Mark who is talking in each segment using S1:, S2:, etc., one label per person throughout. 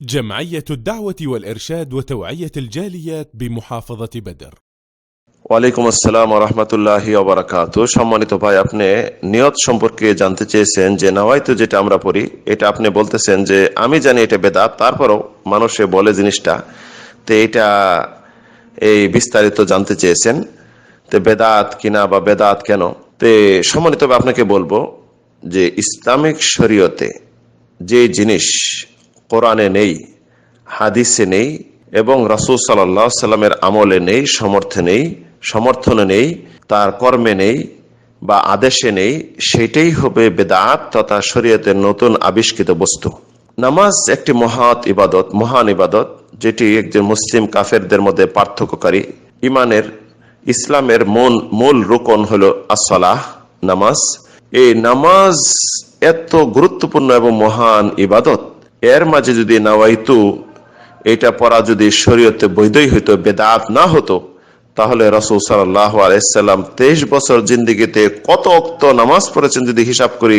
S1: جمعية الدعوة والإرشاد وتوعية الجاليات بمحافظة بدر।
S2: ওয়ালাইকুম আসসালাম ওয়া রাহমাতুল্লাহি ওয়া বারাকাতুহু। সম্মানিত ভাই, আপনি নিয়ত সম্পর্কে জানতে চেয়েছেন যে নাওয়াইতু যেটা আমরা পড়ি এটা আপনি বলতেছেন যে আমি জানি এটা বেদাত, তারপরও মানুষে বলে জিনিসটা, তো এটা এই বিস্তারিত জানতে চেয়েছেন তো বেদাত কিনা বা বেদাত কেন। তো সম্মানিত ভাই, আপনাকে বলবো যে ইসলামিক শরীয়তে যে জিনিস কোরআনে নেই, হাদিসে নেই এবং রাসূল সাল্লাল্লাহু আলাইহি সাল্লামের আমলে নেই, সমর্থনে নেই, তার কর্মে নেই বা আদেশে নেই, সেটাই হবে বেদাত তথা শরীয়তের নতুন আবিষ্কৃত বস্তু। নামাজ একটি মহান ইবাদত, যেটি একজন মুসলিম কাফেরদের মধ্যে পার্থক্যকারী। ইসলামের মূল রুকন হলো as-সালাহ, নামাজ। এই নামাজ এত গুরুত্বপূর্ণ এবং মহান ইবাদত, এর মাঝে যদি নাওয়াইতু এটা পড়া যদি শরীয়তে বৈধই হইতো, বেদাত না হতো, তাহলে রাসূল সাল্লাল্লাহু আলাইহি সাল্লাম 23 বছর জিন্দেগিতে কত ওয়াক্ত নামাজ পড়েছেন যদি হিসাব করি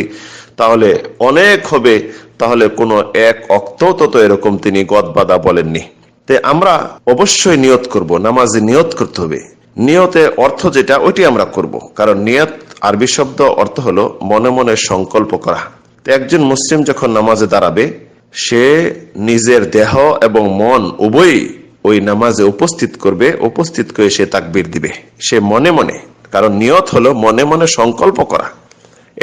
S2: তাহলে অনেক হবে। তাহলে কোনো এক ওয়াক্তও তো এরকম তিনি গদবাদা বলেননি। তে আমরা অবশ্যই নিয়ত করব, নামাজে নিয়ত করতে হবে। নিয়তের অর্থ যেটা ওইটি আমরা করব, কারণ নিয়ত আরবি শব্দ অর্থ হলো মনে মনে সংকল্প করা। তো একজন মুসলিম যখন নামাজে দাঁড়াবে, সে নিজের দেহ এবং মন উভয়ই ওই নামাজে উপস্থিত করে সে তাকবীর দিবে, সে মনে মনে। কারণ নিয়ত হলো মনে মনে সংকল্প করা,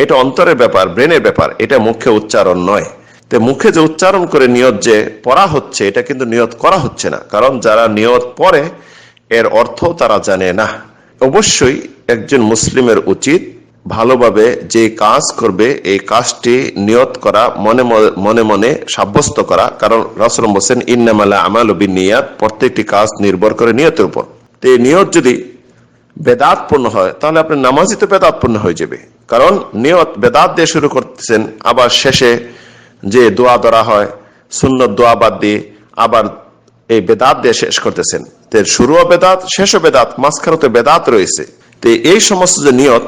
S2: এটা অন্তরের ব্যাপার, ব্রেনের ব্যাপার, এটা মুখে উচ্চারণ নয়। তো মুখে যে উচ্চারণ করে নিয়ত যে পড়া হচ্ছে, এটা কিন্তু নিয়ত করা হচ্ছে না, কারণ যারা নিয়ত পড়ে এর অর্থ তারা জানে না। অবশ্যই একজন মুসলিমের উচিত ভালোভাবে যে কাজ করবে এই কাজটি নিয়ত করা, মনে মনে সাব্যস্ত করা। কারণ রাসূল বলেন ইন্নামাল আমালু বিন্নিয়াত, প্রত্যেকটি কাজ নির্ভর করে নিয়তের উপর। তো এই নিয়ত যদি বেদাতপূর্ণ হয় তাহলে আপনার নামাজই তো বেদাতপূর্ণ হয়ে যাবে। কারণ নিয়ত বেদাত দিয়ে শুরু করতেছেন, আবার শেষে যে দোয়া ধরা হয় সুন্নত দোয়া বাদ দিয়ে আবার এই বেদাত দিয়ে শেষ করতেছেন। তো শুরুও বেদাত, শেষও বেদাত, মাঝখানে বেদাত রয়েছে। তো এই সমস্ত যে নিয়ত,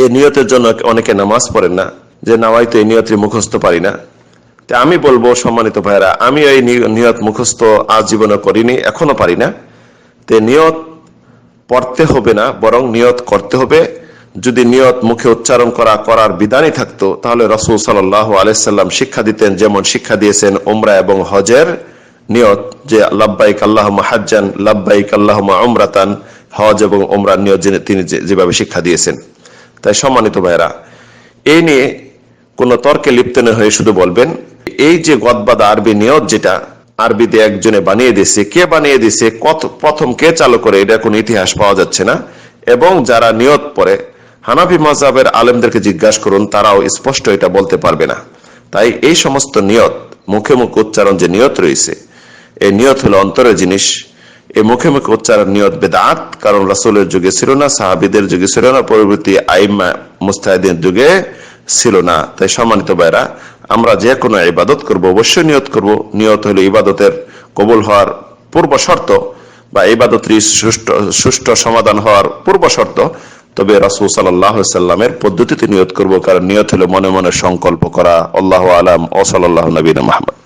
S2: এই নিয়তের জন্য অনেকে নামাজ পড়েন না, যে নাওয়াইতু এই নিয়তের মুখস্থ পারি না। তো আমি বলবো সম্মানিত ভাইরা, আমি এই নিয়ত মুখস্থ আজ জীবনে করিনি, এখনো পারি না। তো নিয়ত পড়তে হবে না, বরং নিয়ত করতে হবে। যদি নিয়ত মুখে উচ্চারণ করার বিধানই থাকতো তাহলে রাসূল সাল্লাল্লাহু আলাইহি সাল্লাম শিক্ষা দিতেন, যেমন শিক্ষা দিয়েছেন উমরা এবং হজের নিয়ত, যে লাব্বাইক আল্লাহুম্মা হাজ্জান, লাব্বাইক আল্লাহুম্মা উমরাতান, হজ এবং উমরার নিয়ত তিনি যেভাবে শিক্ষা দিয়েছেন। তাই সম্মানিত ভাইরা, এই নিয়ে কোনো তর্কে লিপ্ত না হয়ে শুধু বলবেন এই যে গদবাদা আরবি নিয়ত, যেটা আরবিতে একজনে বানিয়ে দিয়েছে, কে বানিয়ে দিয়েছে, প্রথম কে চালু করে, এটা কোনো ইতিহাস পাওয়া যাচ্ছে না। এবং যারা নিয়ত পড়ে হানাফি মাযহাবের আলেমদেরকে জিজ্ঞাসা করুন, তারাও স্পষ্ট এটা বলতে পারবে না। তাই এই সমস্ত নিয়ত, মুখে মুখে উচ্চারণ যে নিয়ত রয়েছে, এই নিয়ত হলো অন্তরের জিনিস। এই মুখে মুখে উচ্চারণ নিয়ত বেদাত, কারণ রাসূলের যুগে ছিল না, সাহাবীদের যুগে ছিল না, পরবর্তী আইম্মা মুজতাহিদিন যুগে ছিল না। তাই সম্মানিত ভাইরা, আমরা যে কোনো ইবাদত করব অবশ্যই নিয়ত করব। নিয়ত হলো ইবাদতের কবুল হওয়ার পূর্ব শর্ত, বা ইবাদতের সুষ্ঠু সমাধান হওয়ার পূর্ব শর্ত। তবে রাসূল সাল্লাল্লাহু আলাইহি সাল্লামের পদ্ধতিতে নিয়ত করব, কারণ নিয়ত হলো মনে মনে সংকল্প করা। আল্লাহু আলাম। ও সাল্লাল্লাহু নবিনা মুহাম্মদ।